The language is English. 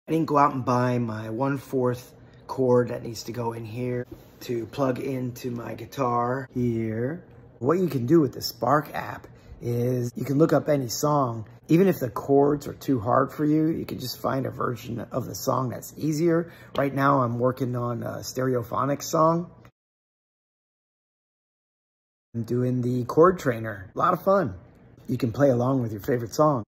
I didn't go out and buy my 1/4 cord that needs to go in here to plug into my guitar here. What you can do with the Spark app is you can look up any song. Even if the chords are too hard for you, you can just find a version of the song that's easier. Right now I'm working on a Stereophonics song. I'm doing the chord trainer. A lot of fun. You can play along with your favorite song.